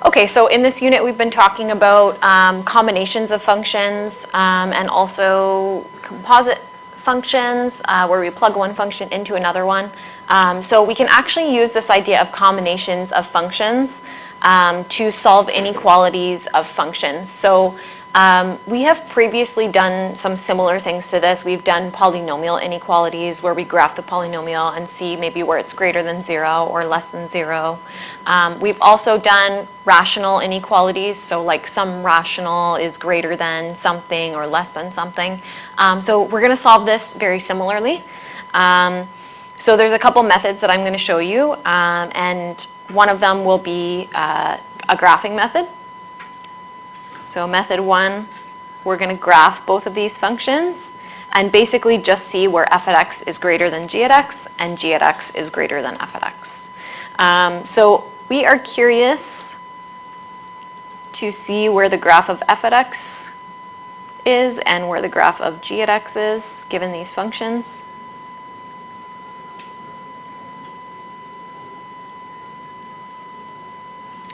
Okay, so in this unit we've been talking about combinations of functions and also composite functions where we plug one function into another one. So we can actually use this idea of combinations of functions to solve inequalities of functions. So we have previously done some similar things to this. We've done polynomial inequalities where we graph the polynomial and see maybe where it's greater than 0 or less than 0. We've also done rational inequalities, so like some rational is greater than something or less than something. So we're going to solve this very similarly. So there's a couple methods that I'm going to show you, and one of them will be a graphing method. So method 1, we're going to graph both of these functions and basically just see where f at x is greater than g at x and g at x is greater than f at x. So we are curious to see where the graph of f at x is and where the graph of g at x is given these functions.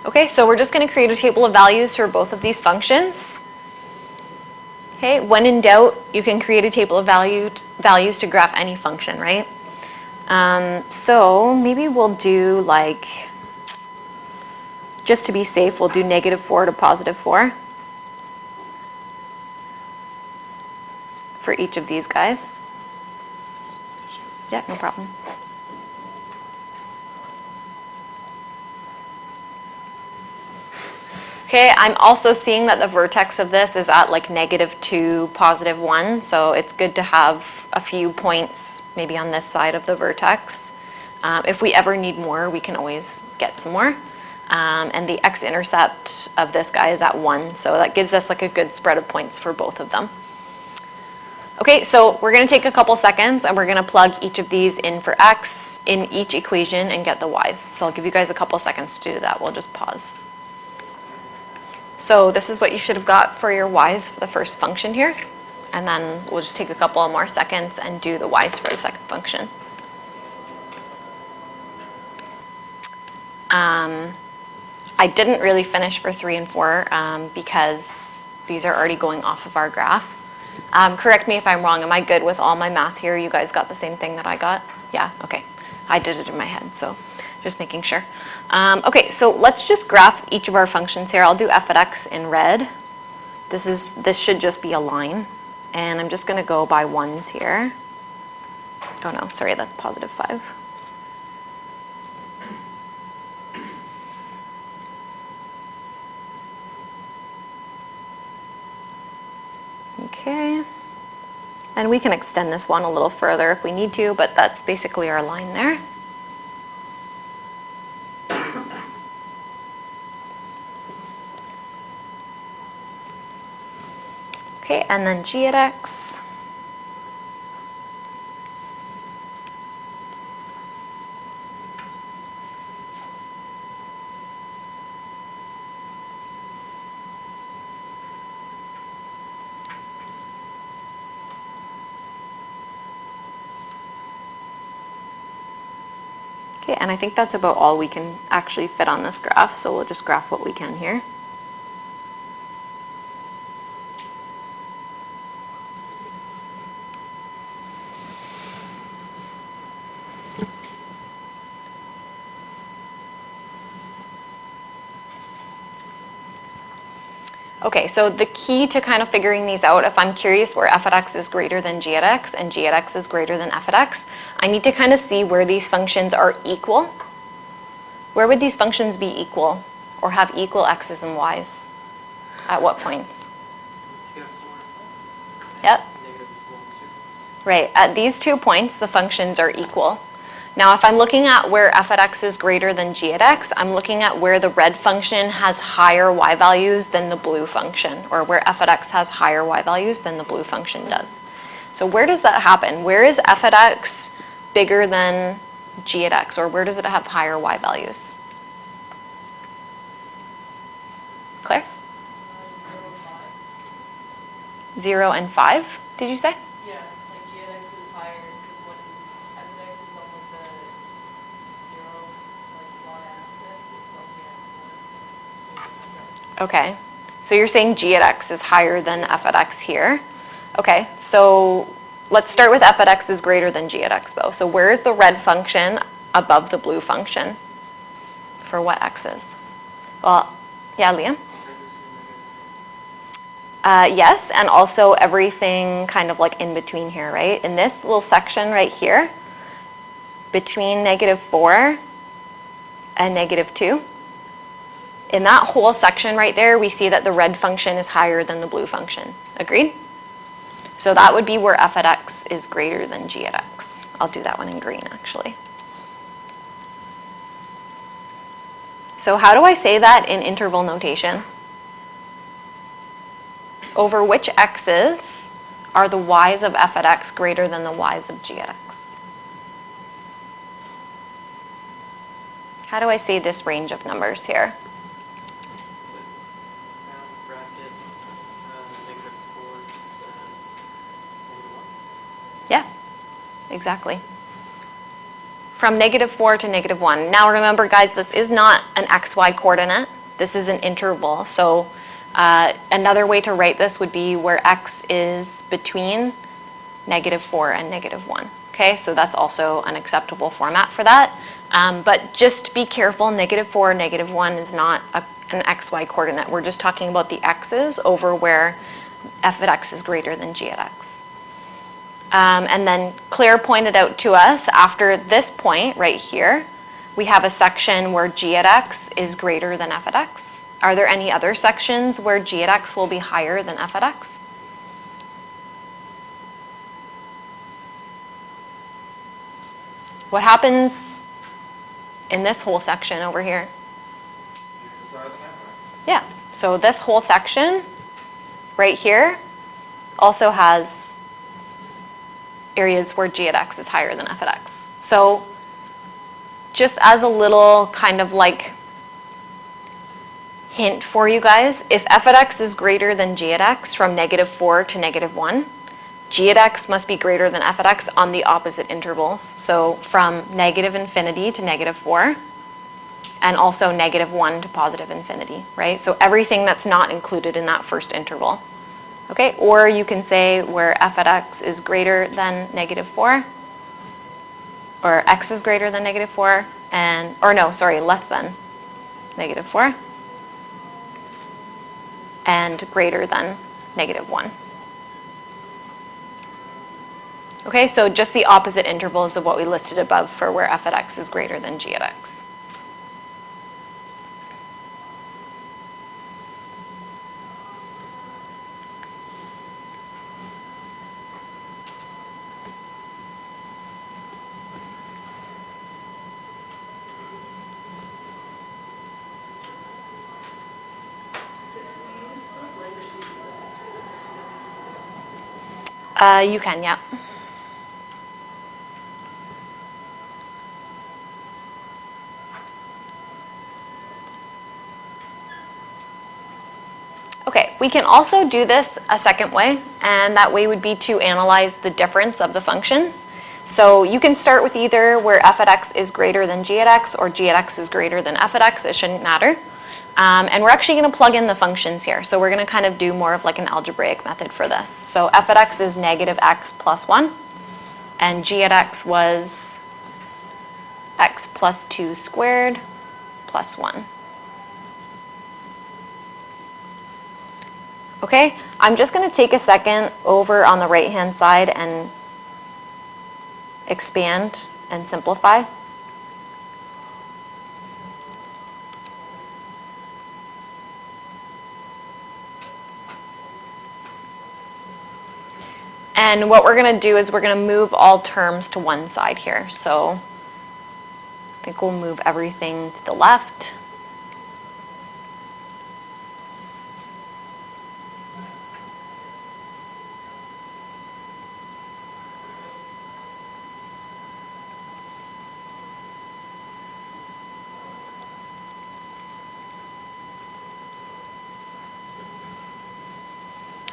Okay, so we're just going to create a table of values for both of these functions. Okay, when in doubt, you can create a table of values to graph any function, right? So maybe we'll do like, just to be safe, we'll do -4 to +4 for each of these guys. Yeah, no problem. Okay, I'm also seeing that the vertex of this is at like -2, +1, so it's good to have a few points maybe on this side of the vertex. If we ever need more, we can always get some more. And the x-intercept of this guy is at 1, so that gives us like a good spread of points for both of them. Okay, so we're going to take a couple seconds and we're going to plug each of these in for x in each equation and get the y's. So I'll give you guys a couple seconds to do that. We'll just pause. So this is what you should have got for your y's for the first function here. And then we'll just take a couple more seconds and do the y's for the second function. I didn't really finish for 3 and 4 because these are already going off of our graph. Correct me if I'm wrong. Am I good with all my math here? You guys got the same thing that I got? Yeah, okay. I did it in my head, so just making sure. Okay, so let's just graph each of our functions here. I'll do f at x in red. This should just be a line. And I'm just going to go by ones here. Oh no, sorry, that's +5. Okay. And we can extend this one a little further if we need to, but that's basically our line there. Okay, and then g at x. Okay, and I think that's about all we can actually fit on this graph, so we'll just graph what we can here. Okay, so the key to kind of figuring these out, if I'm curious where f at x is greater than g at x and g at x is greater than f at x, I need to kind of see where these functions are equal. Where would these functions be equal or have equal x's and y's? At what points? Yep. Right, at these 2 points, the functions are equal. Now, if I'm looking at where f at x is greater than g at x, I'm looking at where the red function has higher y values than the blue function, or where f at x has higher y values than the blue function does. So where does that happen? Where is f at x bigger than g at x, or where does it have higher y values? Claire? 0 and 5, did you say? Yeah, like g at x is higher because when f at x is on like the 0 like y-axis, it's only at 1. Okay, so you're saying g at x is higher than f at x here. Okay, so let's start with f at x is greater than g at x though. So where is the red function above the blue function for what x is? Well, yeah, Liam? Yes, and also everything kind of like in between here, right? In this little section right here, between -4 and -2, in that whole section right there, we see that the red function is higher than the blue function. Agreed? So that would be where f at x is greater than g at x. I'll do that one in green, actually. So how do I say that in interval notation? Over which x's are the y's of f at x greater than the y's of g at x? How do I say this range of numbers here? Yeah, exactly. From -4 to -1. Now remember, guys, this is not an xy coordinate. This is an interval. So another way to write this would be where x is between -4 and -1. Okay, so that's also an acceptable format for that. But just be careful, -4, -1 is not an xy coordinate. We're just talking about the x's over where f at x is greater than g at x. And then Claire pointed out to us, after this point right here, we have a section where g at x is greater than f at x. Are there any other sections where g at x will be higher than f at x? What happens in this whole section over here? Yeah, so this whole section right here also has areas where g at x is higher than f at x. So just as a little kind of like hint for you guys, if f at x is greater than g at x from -4 to -1, g at x must be greater than f at x on the opposite intervals. So from -infinity to -4, and also -1 to +infinity, right? So everything that's not included in that first interval. Okay, or you can say where f at x is greater than -4, or x is greater than -4, and, or no, sorry, less than -4, and greater than -1. Okay, so just the opposite intervals of what we listed above for where f at x is greater than g at x. You can, yeah. Okay, we can also do this a second way, and that way would be to analyze the difference of the functions. So you can start with either where f at x is greater than g at x or g at x is greater than f at x, it shouldn't matter. And we're actually going to plug in the functions here. So we're going to kind of do more of like an algebraic method for this. So f at x is -x plus 1, and g at x was x plus 2 squared plus 1. Okay, I'm just going to take a second over on the right-hand side and expand and simplify. And what we're going to do is we're going to move all terms to one side here. So I think we'll move everything to the left.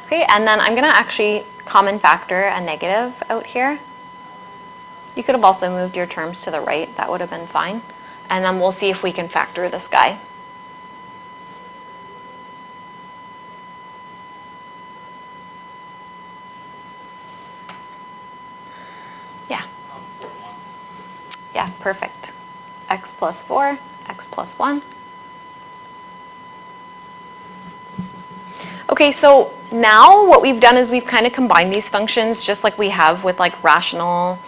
Okay, and then I'm going to actually common factor a negative out here. You could have also moved your terms to the right. That would have been fine. And then we'll see if we can factor this guy. Yeah, perfect. X plus 4, x plus 1. Okay, so now what we've done is we've kind of combined these functions just like we have with like rational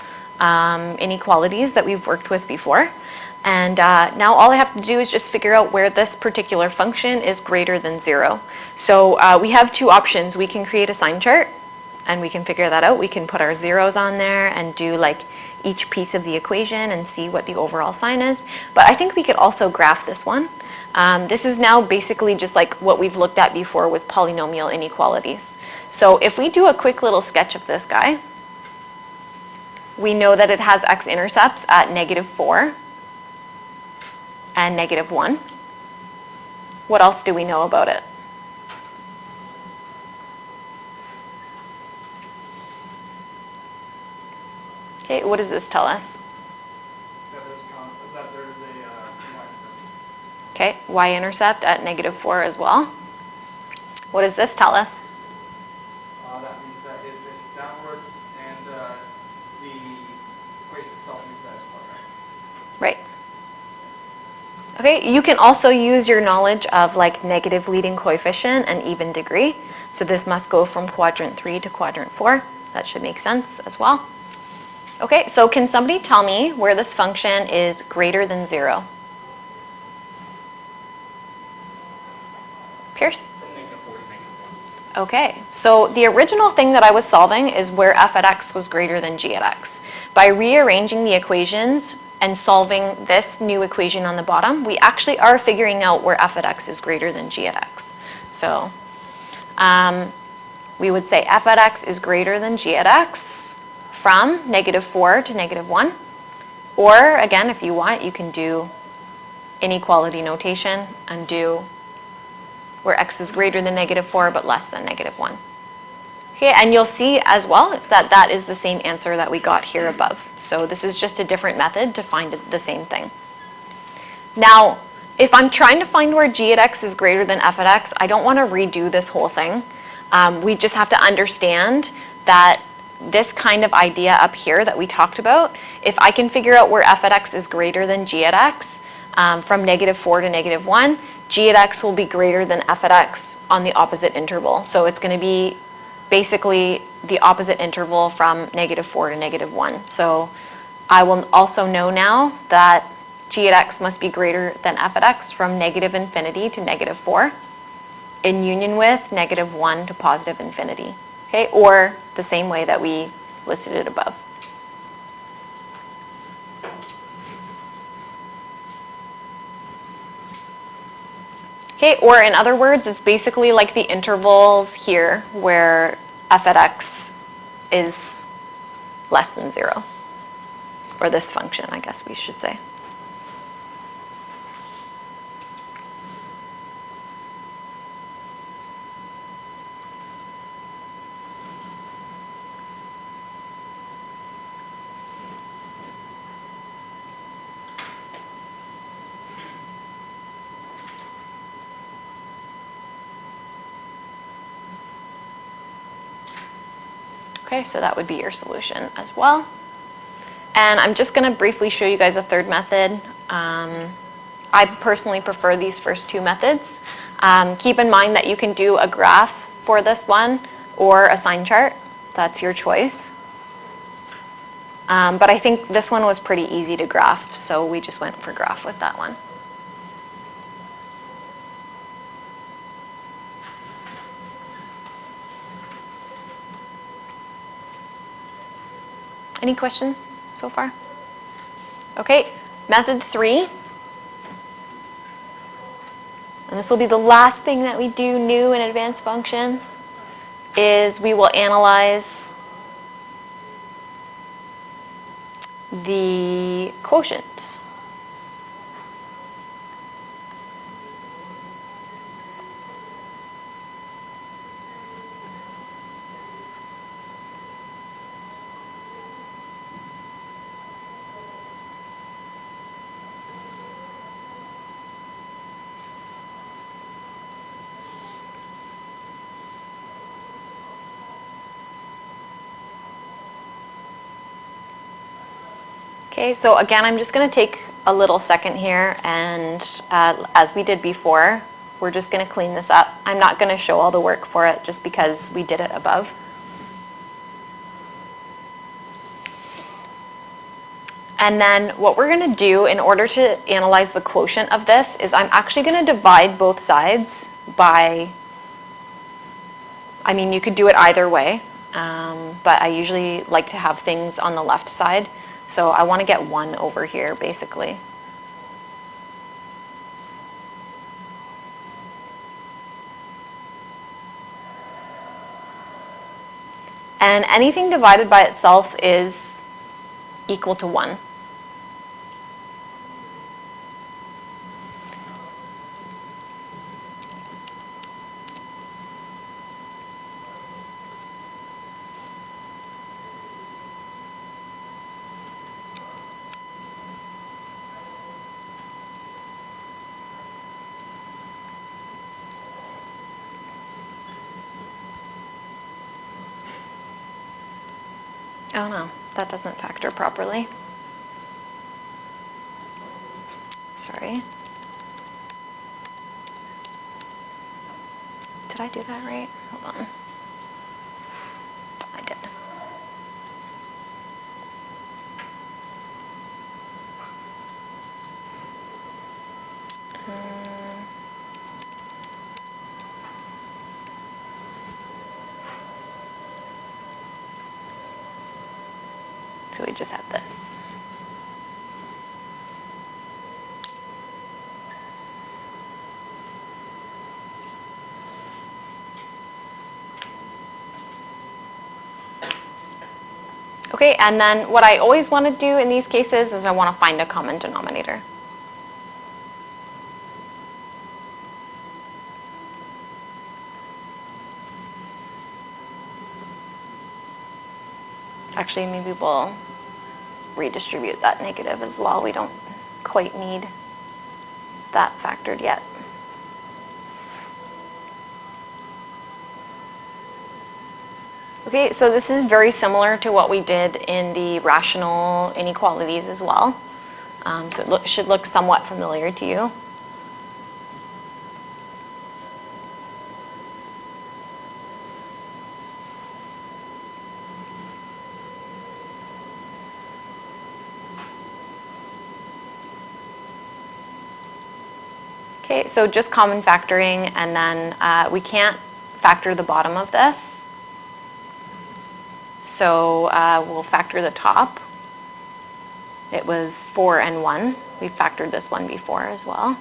inequalities that we've worked with before. And now all I have to do is just figure out where this particular function is greater than 0. So we have two options. We can create a sign chart and we can figure that out. We can put our zeros on there and do like each piece of the equation and see what the overall sign is. But I think we could also graph this one. This is now basically just like what we've looked at before with polynomial inequalities. So if we do a quick little sketch of this guy, we know that it has x-intercepts at -4 and -1. What else do we know about it? Okay, what does this tell us? That there's a y-intercept. Okay, y-intercept at -4 as well. What does this tell us? That means that it's facing downwards, and the equation itself means that it's quadratic. Right. Okay, you can also use your knowledge of like negative leading coefficient and even degree. So this must go from quadrant 3 to quadrant 4. That should make sense as well. Okay, so can somebody tell me where this function is greater than 0? Pierce? From -4 to -1. Okay, so the original thing that I was solving is where f at x was greater than g at x. By rearranging the equations and solving this new equation on the bottom, we actually are figuring out where f at x is greater than g at x. So we would say f at x is greater than g at x from -4 to -1. Or again, if you want, you can do inequality notation and do where x is greater than -4 but less than -1. Okay, and you'll see as well that that is the same answer that we got here above. So this is just a different method to find the same thing. Now, if I'm trying to find where g at x is greater than f at x, I don't want to redo this whole thing. We just have to understand that this kind of idea up here that we talked about, if I can figure out where f at x is greater than g at x from -4 to -1, g at x will be greater than f at x on the opposite interval. So it's going to be basically the opposite interval from -4 to -1. So I will also know now that g at x must be greater than f at x from -infinity to -4 in union with -1 to +infinity. Okay, or the same way that we listed it above. Okay, or in other words, it's basically like the intervals here where f at x is less than 0. Or this function, I guess we should say. Okay, so that would be your solution as well. And I'm just going to briefly show you guys a third method. I personally prefer these first two methods. Keep in mind that you can do a graph for this one or a sign chart. That's your choice. But I think this one was pretty easy to graph, so we just went for graph with that one. Any questions so far? Okay, method 3. And this will be the last thing that we do new in advanced functions, is we will analyze the quotient. Okay, Okay, so again, I'm just going to take a little second here, and as we did before, we're just going to clean this up. I'm not going to show all the work for it just because we did it above. And then what we're going to do in order to analyze the quotient of this is I'm actually going to divide both sides by, I mean, you could do it either way, but I usually like to have things on the left side. So I want to get 1 over here, basically. And anything divided by itself is equal to 1. Oh no, that doesn't factor properly. Sorry. Did I do that right? Hold on. I did. So we just have this. Okay, and then what I always want to do in these cases is I want to find a common denominator. Actually, maybe we'll redistribute that negative as well. We don't quite need that factored yet. Okay, so this is very similar to what we did in the rational inequalities as well. So it should look somewhat familiar to you. Okay, so just common factoring, and then we can't factor the bottom of this. So we'll factor the top. It was 4 and 1. We factored this one before as well.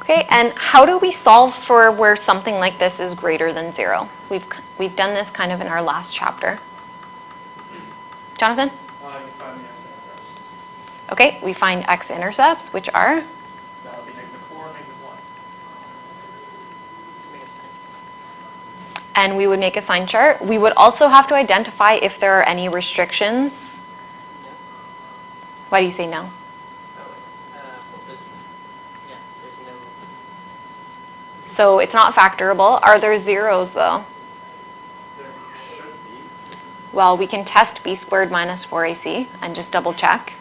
Okay, and how do we solve for where something like this is greater than 0? We've done this kind of in our last chapter. Jonathan? You find the x-intercepts. Okay, we find x-intercepts, which are? That would be -4, -1. And we would make a sign chart. We would also have to identify if there are any restrictions. Why do you say no? So it's not factorable. Are there zeros though? There should be. Well, we can test b squared minus 4ac and just double check,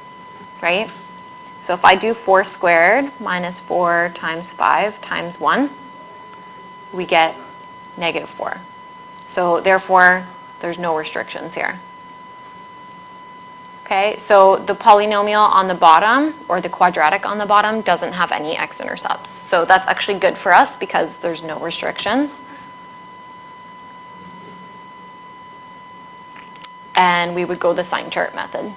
right? So if I do 4 squared minus 4 times 5 times 1, we get -4. So therefore, there's no restrictions here. Okay, so the polynomial on the bottom, or the quadratic on the bottom, doesn't have any x-intercepts. So that's actually good for us because there's no restrictions. And we would go the sign chart method.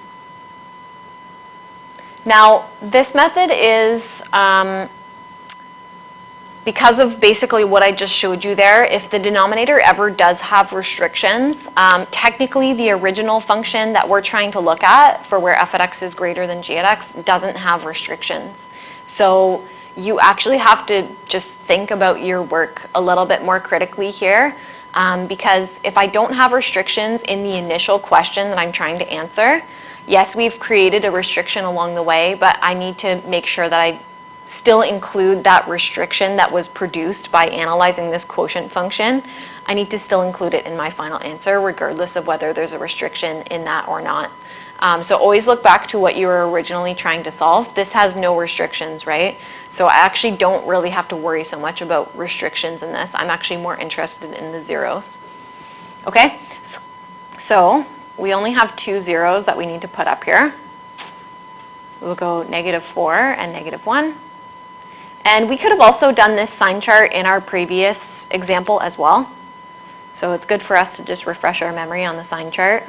Now, this method is, because of basically what I just showed you there, if the denominator ever does have restrictions, technically the original function that we're trying to look at for where f at x is greater than g at x doesn't have restrictions. So you actually have to just think about your work a little bit more critically here, because if I don't have restrictions in the initial question that I'm trying to answer, yes, we've created a restriction along the way, but I need to make sure that I still include that restriction that was produced by analyzing this quotient function. I need to still include it in my final answer, regardless of whether there's a restriction in that or not. So always look back to what you were originally trying to solve. This has no restrictions, right? So I actually don't really have to worry so much about restrictions in this. I'm actually more interested in the zeros. Okay? So we only have 2 zeros that we need to put up here. We'll go -4 and -1. And we could have also done this sign chart in our previous example as well. So it's good for us to just refresh our memory on the sign chart.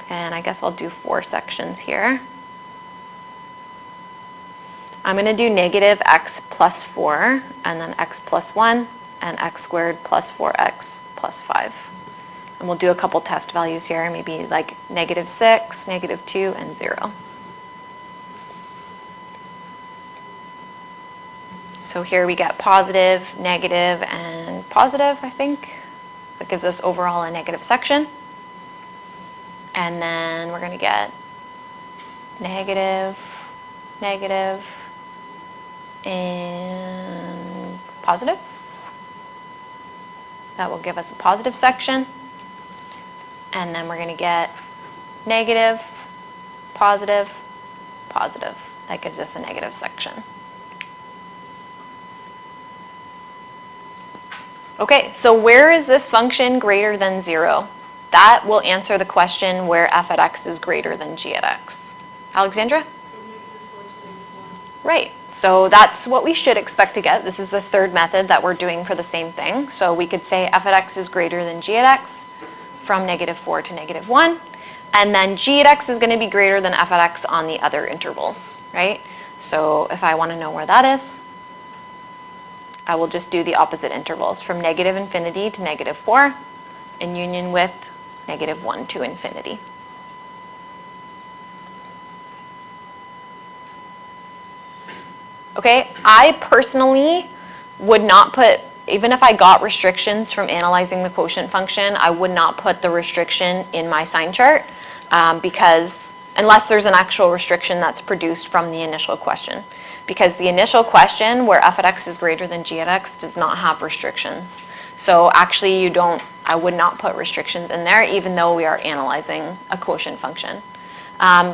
And I guess I'll do 4 sections here. I'm going to do -x plus 4, and then x plus 1, and x squared plus 4x plus 5. And we'll do a couple test values here, maybe like -6, -2, and 0. So here we get positive, negative, and positive, I think. That gives us overall a negative section. And then we're going to get negative, negative, and positive. That will give us a positive section. And then we're going to get negative, positive, positive. That gives us a negative section. Okay, so where is this function greater than 0? That will answer the question where f at x is greater than g at x. Alexandra? Right, so that's what we should expect to get. This is the third method that we're doing for the same thing. So we could say f at x is greater than g at x from -4 to -1. And then g at x is going to be greater than f at x on the other intervals, right? So if I want to know where that is, I will just do the opposite intervals from -infinity to -4 in union with -1 to infinity. Okay, I personally would not put, even if I got restrictions from analyzing the quotient function, I would not put the restriction in my sign chart because unless there's an actual restriction that's produced from the initial question. Because the initial question where f at x is greater than g at x does not have restrictions. So actually I would not put restrictions in there even though we are analyzing a quotient function.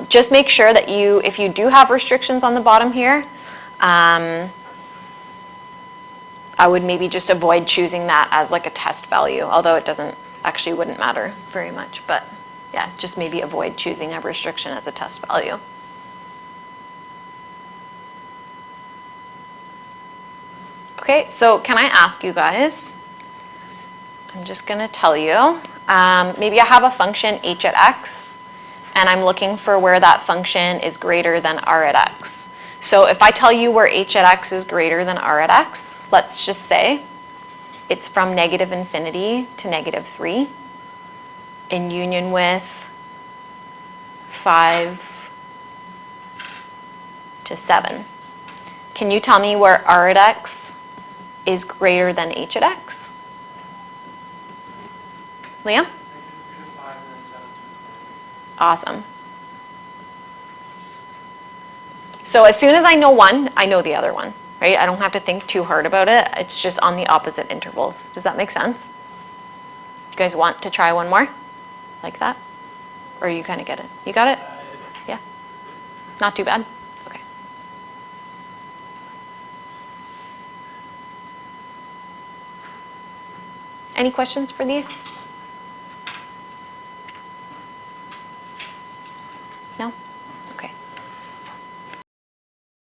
Just make sure that if you do have restrictions on the bottom here, I would maybe just avoid choosing that as like a test value, although it wouldn't matter very much, but yeah, just maybe avoid choosing a restriction as a test value. Okay, so can I ask you guys, I'm just going to tell you, maybe I have a function h at x, and I'm looking for where that function is greater than r at x. So if I tell you where h at x is greater than r at x, let's just say it's from -infinity to -3 in union with 5 to 7. Can you tell me where r at x is greater than h at x? Liam? Awesome. So as soon as I know one, I know the other one, right? I don't have to think too hard about it. It's just on the opposite intervals. Does that make sense? You guys want to try one more? Like that? Or you kind of get it? You got it? Yeah? Not too bad? Okay. Any questions for these?